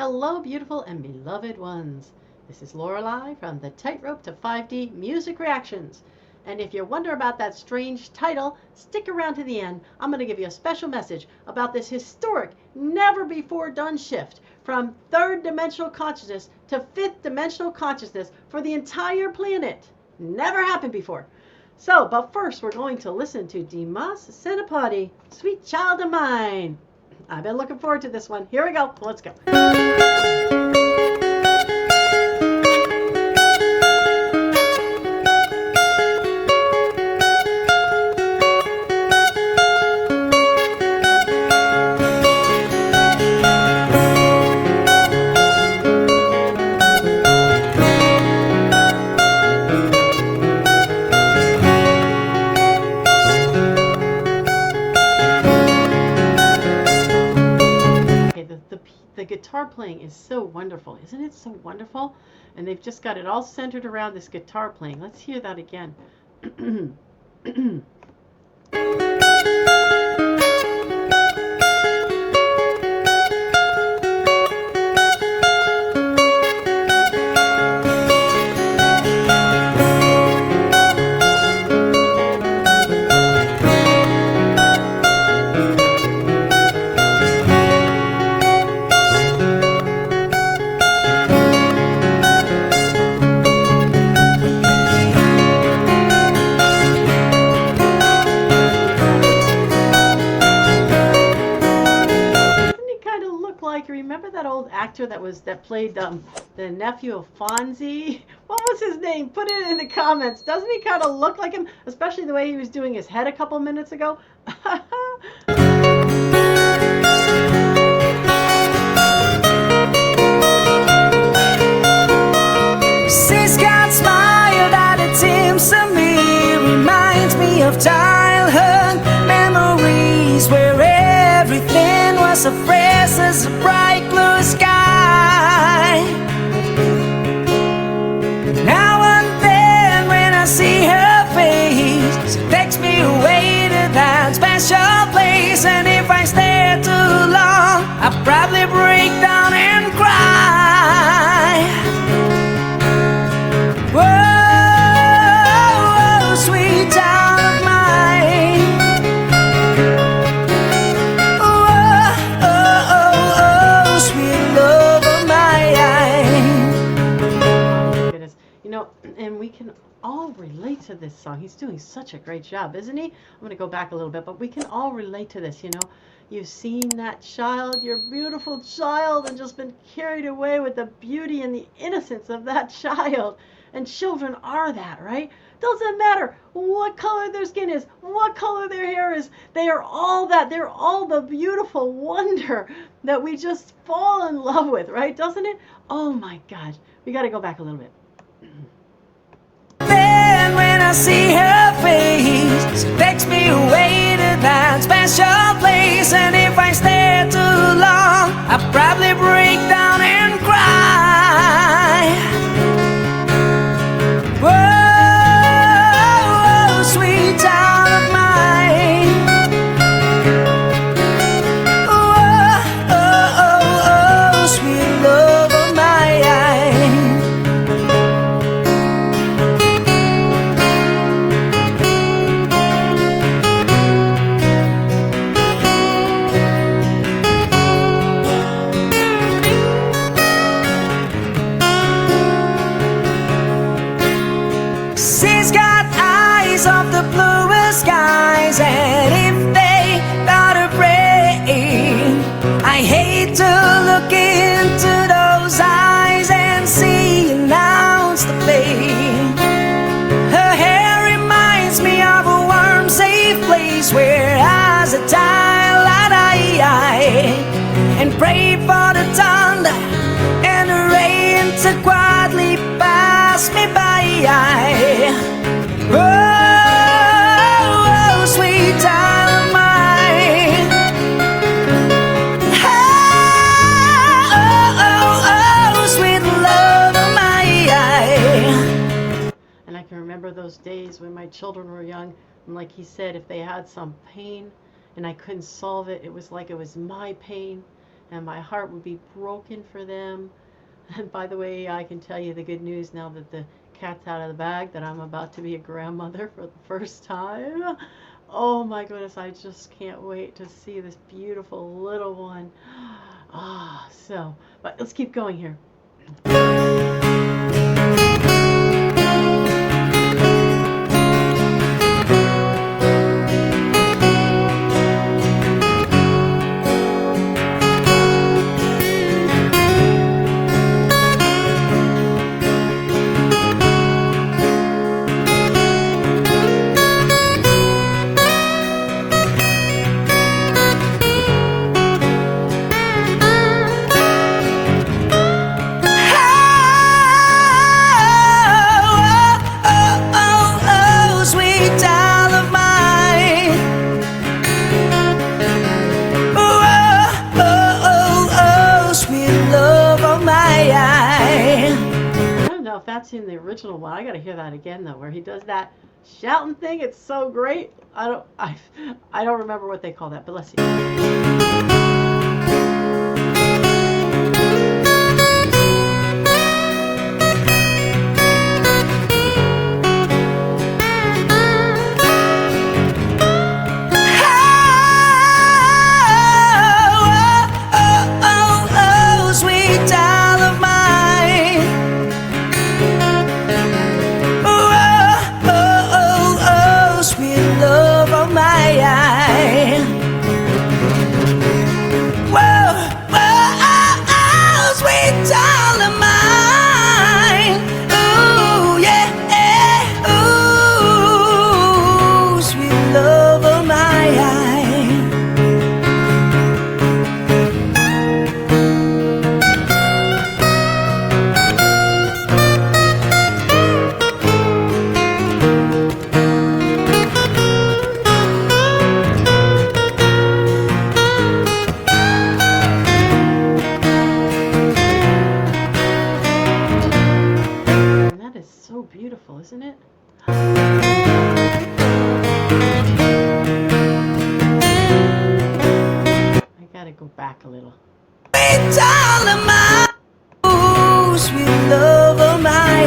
Hello, beautiful and beloved ones. This is Lorelei from the Tightrope to 5D Music Reactions. And if you wonder about that strange title, stick around to the end. I'm going to give you a special message about this historic, never before done shift from third dimensional consciousness to fifth dimensional consciousness for the entire planet. Never happened before. So, but first we're going to listen to Dimas, Senopati, Sweet Child of Mine. I've been looking forward to this one. Here we go. Let's go. The guitar playing is so wonderful. Isn't it so wonderful? And they've just got it all centered around this guitar playing. Let's hear that again. Remember that old actor that played the nephew of Fonzie? What was his name? Put it in the comments. Doesn't he kind of look like him? Especially the way he was doing his head a couple minutes ago. Sis got smiled at it seems to me. Reminds me of childhood memories where everything was a fresh as a bright blue sky. Now and then when I see her face, it takes me away to that special place. And if I stare too long, I'll probably break down and cry. Whoa, sweet child of mine. And we can all relate to this song. He's doing such a great job, isn't he? I'm going to go back a little bit, but we can all relate to this, you know. You've seen that child, your beautiful child, and just been carried away with the beauty and the innocence of that child. And children are that, right? Doesn't matter what color their skin is, what color their hair is. They are all that. They're all the beautiful wonder that we just fall in love with, right? Doesn't it? Oh my gosh. We got to go back a little bit. Then when I see her face, it takes me away to that special place. And if I stare too long, I'll probably break down and cry. Whoa, sweet child of mine. Whoa, sweet love of mine. She's got eyes of the bluest skies, and if they got her brain, I hate to look into those eyes and see an ounce of pain. Her hair reminds me of a warm, safe place where as a child I'd and pray for the thunder and the rain to quietly pass me by. Oh, sweet child of mine. Oh, sweet love of mine. And I can remember those days when my children were young, and like he said, if they had some pain and I couldn't solve it, it was like it was my pain. and my heart would be broken for them. And by the way, I can tell you the good news now that the cat's out of the bag, that I'm about to be a grandmother for the first time. Oh my goodness, I just can't wait to see this beautiful little one. But let's keep going here. That's in the original one. I gotta hear that again though, where he does that shouting thing. It's so great. I don't remember what they call that, but let's see. Beautiful, isn't it? I gotta go back a little. Sweet love of my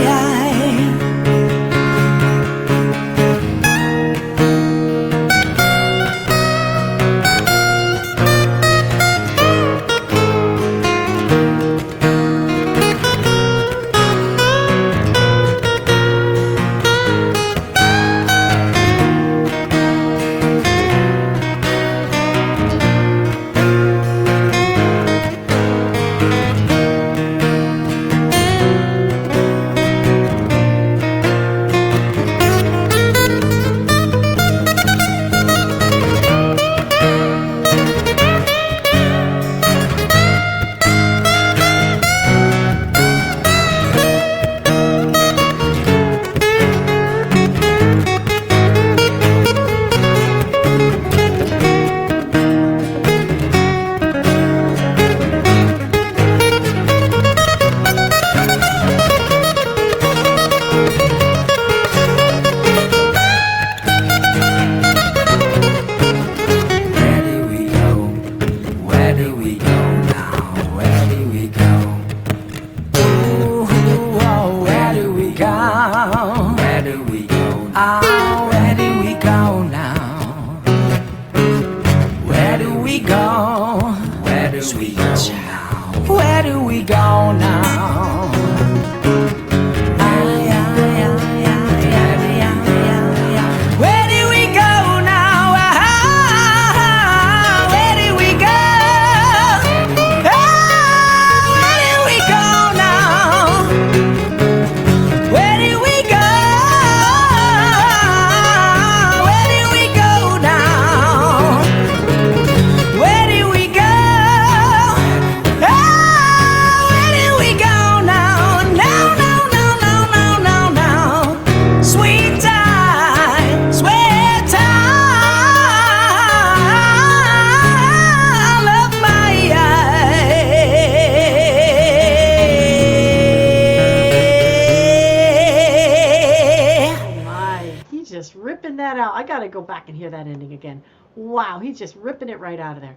ripping that out. I gotta go back and hear that ending again. Wow, he's just ripping it right out of there.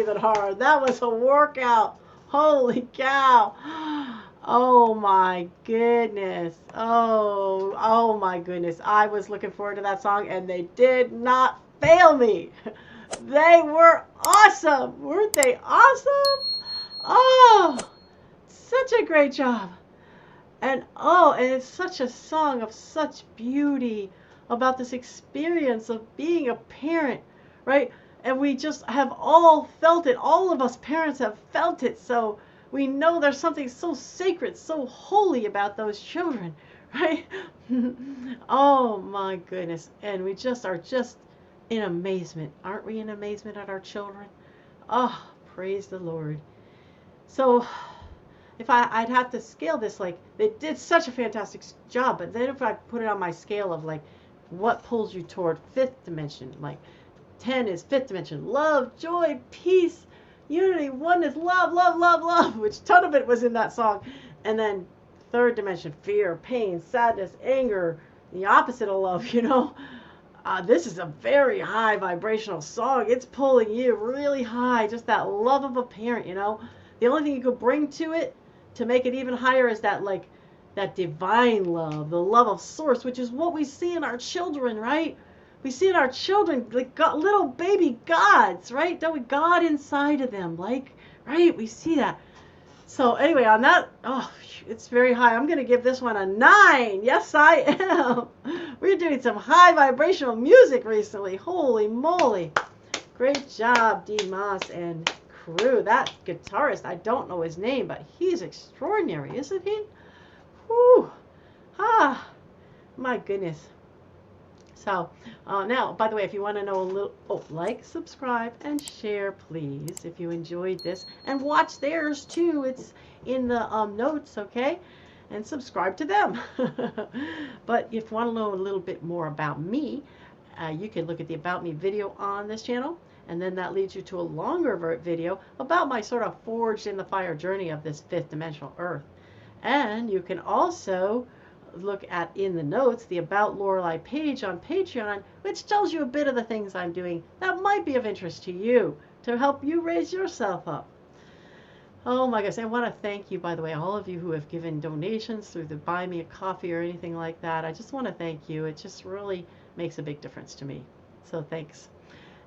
even hard. That was a workout. Holy cow. Oh my goodness. Oh my goodness. I was looking forward to that song and they did not fail me. They were awesome. Weren't they awesome? Oh, such a great job. And it's such a song of such beauty about this experience of being a parent, right? And we just have all felt it. All of us parents have felt it. So we know there's something so sacred, so holy about those children, right? Oh my goodness. And we just are just in amazement. Aren't we in amazement at our children? Oh, praise the Lord. So if I'd have to scale this, like, they did such a fantastic job, but then if I put it on my scale of like what pulls you toward fifth dimension, like 10 is fifth dimension, love, joy, peace, unity, oneness, love, love, love, love, which a ton of it was in that song. And then third dimension, fear, pain, sadness, anger, the opposite of love, you know. This is a very high vibrational song. It's pulling you really high, just that love of a parent, you know. The only thing you could bring to it to make it even higher is that, like, that divine love, the love of source, which is what we see in our children, right? We see in our children, like, little baby gods, right? Don't we? God inside of them, like, right? We see that. So anyway, on that, it's very high. I'm going to give this one a 9. Yes, I am. We're doing some high vibrational music recently. Holy moly. Great job, Dimas and crew. That guitarist, I don't know his name, but he's extraordinary, isn't he? Whew. My goodness. So now, by the way, if you want to know a little, like, subscribe, and share, please, if you enjoyed this. And watch theirs, too. It's in the notes, okay? And subscribe to them. But if you want to know a little bit more about me, you can look at the About Me video on this channel. And then that leads you to a longer video about my sort of forged in the fire journey of this fifth dimensional earth. And you can also look at, in the notes, the About Lorelei page on Patreon, which tells you a bit of the things I'm doing that might be of interest to you to help you raise yourself up. Oh my gosh, I want to thank you, by the way, all of you who have given donations through the Buy Me a Coffee or anything like that. I just want to thank you. It just really makes a big difference to me. So thanks.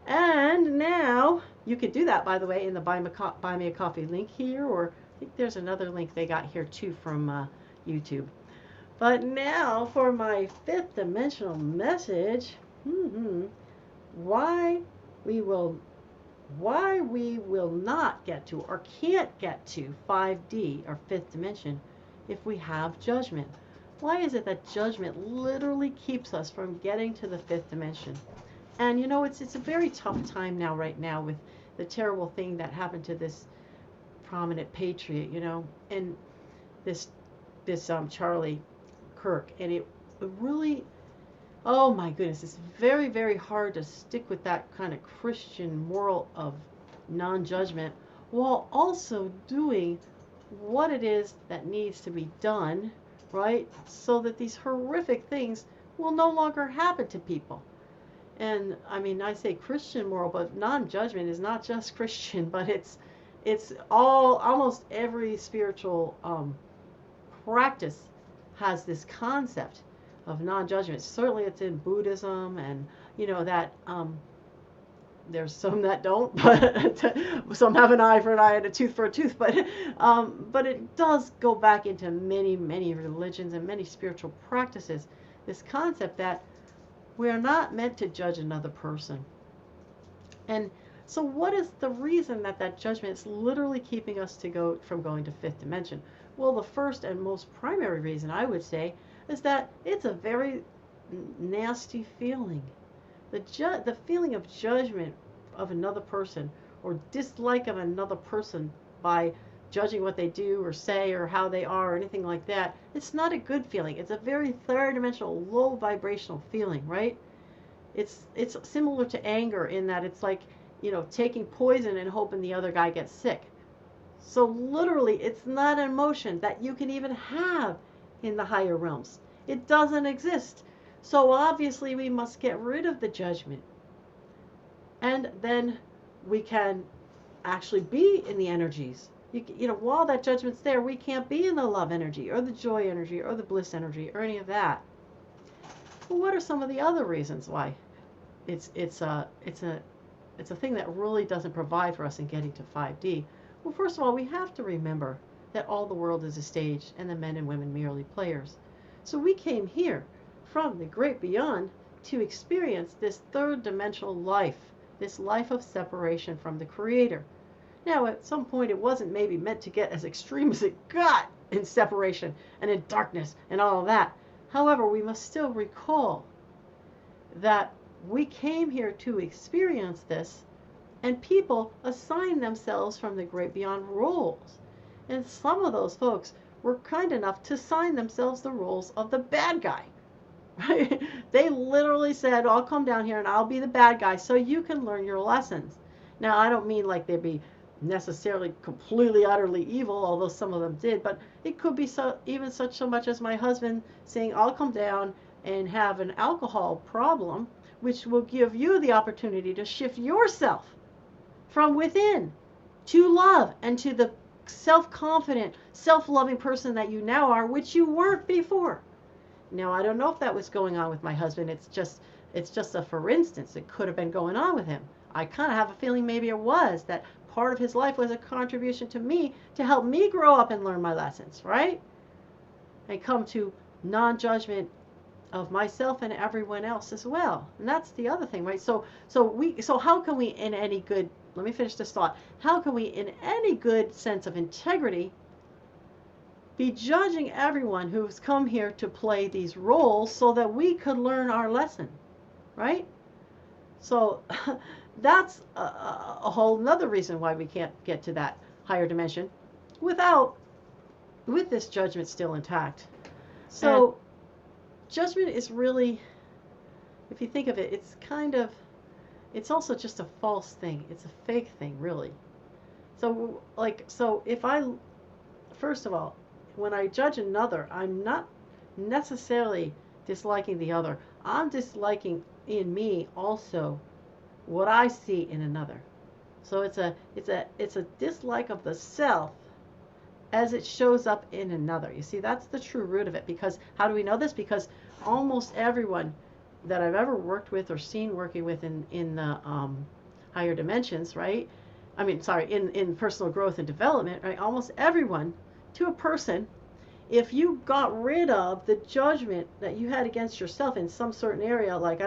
And now you can do that, by the way, in the Buy Me a Coffee link here, or I think there's another link they got here too from YouTube. But now for my fifth dimensional message, why we will not get to or can't get to 5D or fifth dimension if we have judgment. Why is it that judgment literally keeps us from getting to the fifth dimension? And you know, it's a very tough time now, right now, with the terrible thing that happened to this prominent patriot, you know, and this Charlie Kirk, and it really, oh my goodness, it's very, very hard to stick with that kind of Christian moral of non-judgment while also doing what it is that needs to be done, right? So that these horrific things will no longer happen to people. And I mean, I say Christian moral, but non-judgment is not just Christian, but it's almost every spiritual practice has this concept of non-judgment. Certainly it's in Buddhism, and you know that there's some that don't, but some have an eye for an eye and a tooth for a tooth, but it does go back into many, many religions and many spiritual practices, this concept that we're not meant to judge another person. And so what is the reason that judgment is literally keeping us from going to fifth dimension? Well, the first and most primary reason, I would say, is that it's a very nasty feeling. The feeling of judgment of another person, or dislike of another person by judging what they do or say or how they are or anything like that, it's not a good feeling. It's a very third dimensional, low vibrational feeling, right? It's similar to anger in that it's like, you know, taking poison and hoping the other guy gets sick. So literally, it's not an emotion that you can even have in the higher realms. It doesn't exist. So obviously we must get rid of the judgment. And then we can actually be in the energies. While that judgment's there, we can't be in the love energy or the joy energy or the bliss energy or any of that. Well, what are some of the other reasons why it's a thing that really doesn't provide for us in getting to 5D? Well, first of all, we have to remember that all the world is a stage and the men and women merely players. So we came here from the great beyond to experience this third dimensional life, this life of separation from the Creator. Now, at some point, it wasn't maybe meant to get as extreme as it got in separation and in darkness and all of that. However, we must still recall that we came here to experience this, and people assign themselves from the great beyond roles. And some of those folks were kind enough to assign themselves the roles of the bad guy. Right? They literally said, I'll come down here and I'll be the bad guy so you can learn your lessons. Now, I don't mean like they'd be necessarily completely, utterly evil, although some of them did, but it could be so much as my husband saying, I'll come down and have an alcohol problem, which will give you the opportunity to shift yourself from within to love and to the self-confident, self-loving person that you now are, which you weren't before. Now, I don't know if that was going on with my husband. It's just a for instance. It could have been going on with him. I kind of have a feeling maybe it was, that part of his life was a contribution to me to help me grow up and learn my lessons, right? And come to non-judgment of myself and everyone else as well. And that's the other thing, right? So how can we in any good, let me finish this thought. How can we in any good sense of integrity be judging everyone who's come here to play these roles so that we could learn our lesson, right? So that's a whole nother reason why we can't get to that higher dimension with this judgment still intact. So judgment is really, if you think of it, it's also just a false thing. It's a fake thing, really. So first of all, when I judge another, I'm not necessarily disliking the other. I'm disliking in me also what I see in another. So it's a dislike of the self as it shows up in another. You see, that's the true root of it. Because how do we know this? Because almost everyone that I've ever worked with or seen working with in the higher dimensions, right? I mean, sorry, in personal growth and development, right? Almost everyone, to a person, if you got rid of the judgment that you had against yourself in some certain area, like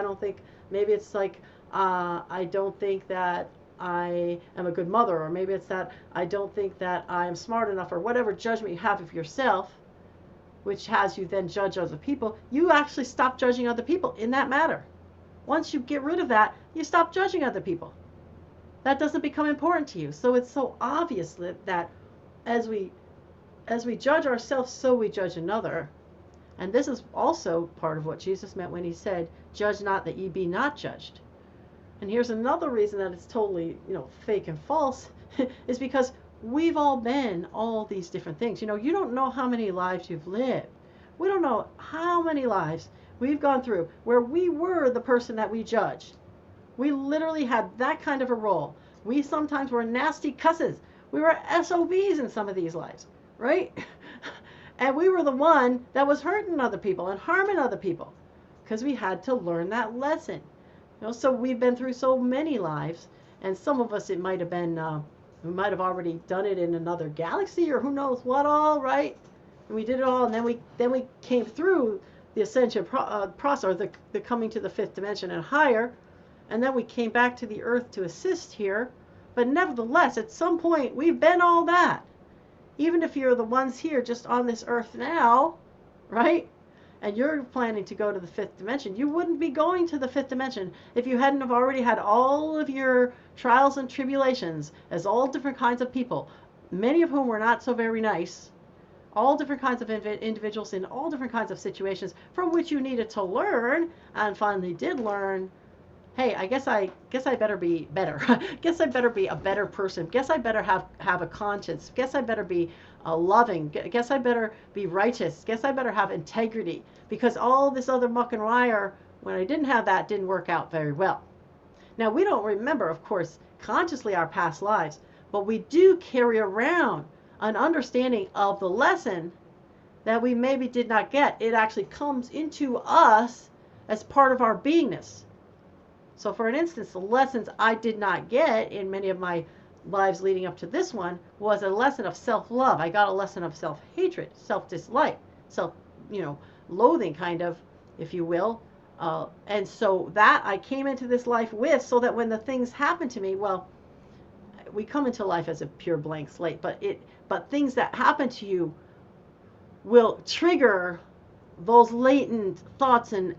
maybe it's like, I don't think that I am a good mother, or maybe it's that I don't think that I am smart enough, or whatever judgment you have of yourself, which has you then judge other people, you actually stop judging other people in that matter. Once you get rid of that, you stop judging other people. That doesn't become important to you. So it's so obvious that as we judge ourselves, so we judge another. And this is also part of what Jesus meant when he said, judge not that ye be not judged. And here's another reason that it's totally, fake and false, is because we've all been all these different things. You don't know how many lives you've lived. We don't know how many lives we've gone through where we were the person that we judged. We literally had that kind of a role. We sometimes were nasty cusses. We were SOBs in some of these lives, right? And we were the one that was hurting other people and harming other people because we had to learn that lesson. So we've been through so many lives, and some of us, it might have been, we might have already done it in another galaxy or who knows what all, right? And we did it all, and then we came through the ascension process, or the coming to the fifth dimension and higher, and then we came back to the earth to assist here. But nevertheless, at some point, we've been all that. Even if you're the ones here just on this earth now, right? And you're planning to go to the fifth dimension, you wouldn't be going to the fifth dimension if you hadn't have already had all of your trials and tribulations as all different kinds of people, many of whom were not so very nice, all different kinds of individuals in all different kinds of situations from which you needed to learn, and finally did learn. Hey, I guess I better be better. Guess I better be a better person. Guess I better have a conscience. Guess I better be loving. Guess I better be righteous. Guess I better have integrity, because all this other muck and mire, when I didn't have that, didn't work out very well. Now, we don't remember, of course, consciously our past lives, but we do carry around an understanding of the lesson that we maybe did not get. It actually comes into us as part of our beingness. So for an instance, the lessons I did not get in many of my lives leading up to this one was a lesson of self-love. I got a lesson of self-hatred, self-dislike, loathing kind of, if you will. And so that I came into this life with, so that when the things happen to me, well, we come into life as a pure blank slate, but things that happen to you will trigger those latent thoughts and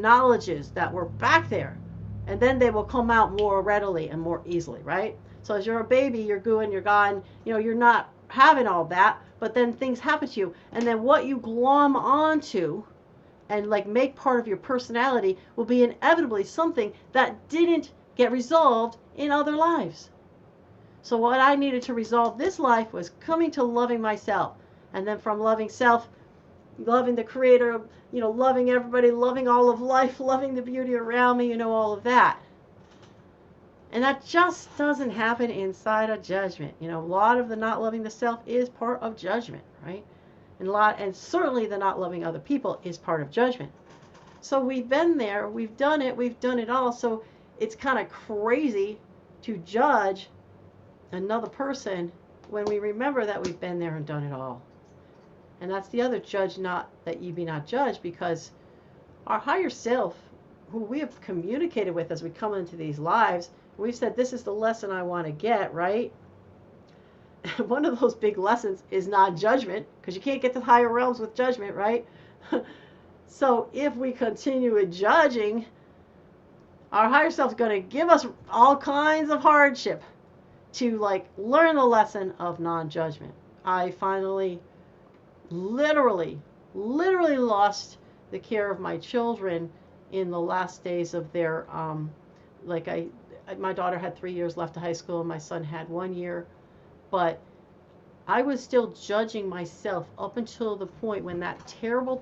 knowledges that were back there. And then they will come out more readily and more easily, right? So as you're a baby, you're gooing, you're gone, you're not having all that, but then things happen to you. And then what you glom onto and like make part of your personality will be inevitably something that didn't get resolved in other lives. So what I needed to resolve this life was coming to loving myself. And then from loving self, loving the creator, loving everybody, loving all of life, loving the beauty around me, all of that. And that just doesn't happen inside of judgment. A lot of the not loving the self is part of judgment, right? And certainly the not loving other people is part of judgment. So we've been there, we've done it all. So it's kind of crazy to judge another person when we remember that we've been there and done it all. And that's the other judge, not that ye be not judged, because our higher self, who we have communicated with as we come into these lives, we've said, this is the lesson I want to get, right? One of those big lessons is non-judgment, because you can't get to higher realms with judgment, right? So if we continue with judging, our higher self is going to give us all kinds of hardship to learn the lesson of non-judgment. I finally literally lost the care of my children in the last days of their my daughter had 3 years left of high school and my son had 1 year, but I was still judging myself up until the point when that terrible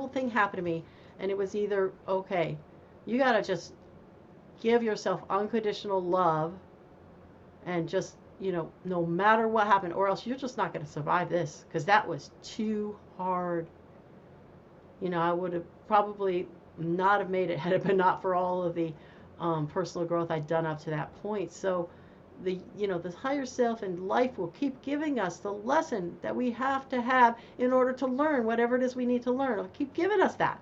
thing happened to me. And it was either, okay, you got to just give yourself unconditional love and just, no matter what happened, or else you're just not going to survive this, because that was too hard. I would have probably not have made it had it been not for all of the personal growth I'd done up to that point. So the higher self and life will keep giving us the lesson that we have to have in order to learn whatever it is we need to learn. It'll keep giving us that.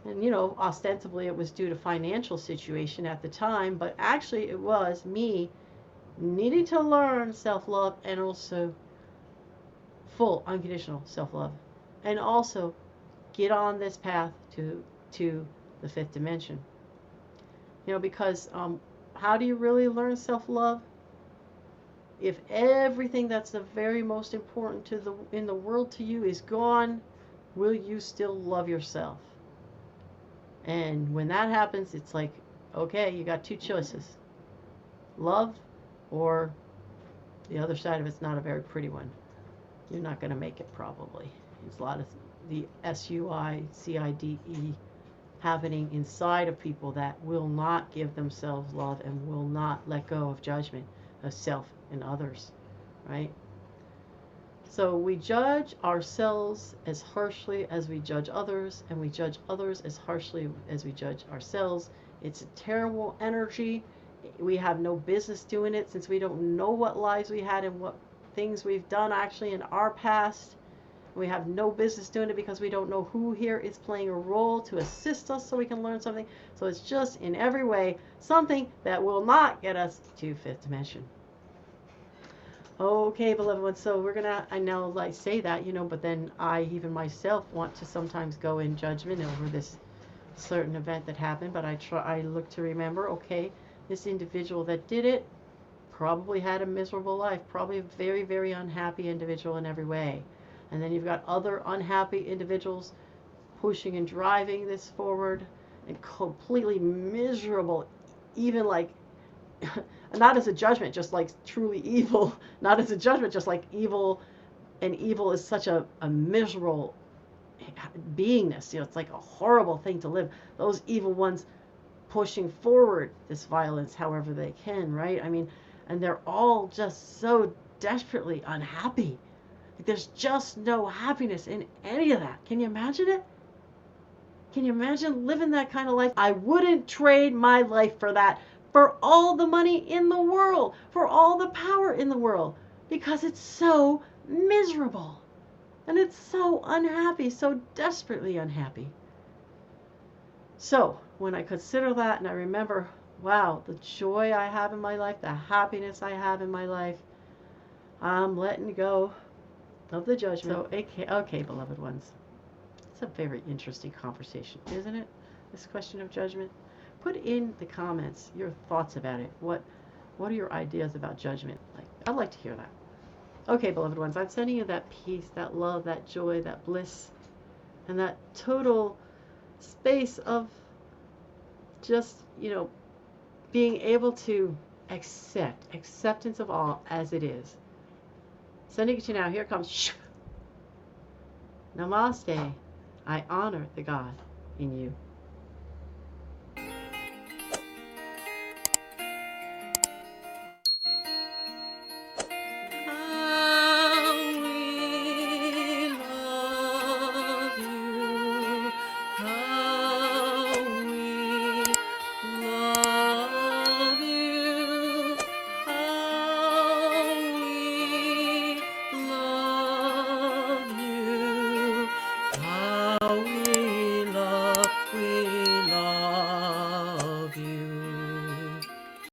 And ostensibly it was due to financial situation at the time, but actually it was me needing to learn self-love and also full unconditional self-love, and also get on this path to the fifth dimension. Because how do you really learn self-love? If everything that's the very most important in the world to you is gone, will you still love yourself? And when that happens, it's like, okay, you got two choices: love, or the other side of it's not a very pretty one. You're not going to make it, probably. It's a lot of the SUICIDE happening inside of people that will not give themselves love and will not let go of judgment of self and others, right? So we judge ourselves as harshly as we judge others, and we judge others as harshly as we judge ourselves. It's a terrible energy. We have no business doing it, since we don't know what lives we had and what things we've done actually in our past. We have no business doing it because we don't know who here is playing a role to assist us so we can learn something. So it's just in every way something that will not get us to fifth dimension. Okay, beloved ones, so we're gonna, I know I say that, but then I even myself want to sometimes go in judgment over this certain event that happened, but I look to remember, okay, this individual that did it probably had a miserable life, probably a very, very unhappy individual in every way. And then you've got other unhappy individuals pushing and driving this forward, and completely miserable, even not as a judgment, just truly evil, not as a judgment, just evil, and evil is such a miserable beingness. It's like a horrible thing to live. Those evil ones pushing forward this violence however they can, right? I mean, and they're all just so desperately unhappy. There's just no happiness in any of that. Can you imagine it? Can you imagine living that kind of life? I wouldn't trade my life for that, for all the money in the world, for all the power in the world, because it's so miserable. And it's so unhappy, so desperately unhappy. So when I consider that and I remember, wow, the joy I have in my life, the happiness I have in my life, I'm letting go of the judgment. So, okay, beloved ones. It's a very interesting conversation, isn't it? This question of judgment. Put in the comments your thoughts about it. What are your ideas about judgment? I'd like to hear that. Okay, beloved ones, I'm sending you that peace, that love, that joy, that bliss, and that total space of just, being able to acceptance of all as it is. Sending it to you now. Here it comes. Namaste. I honor the God in you.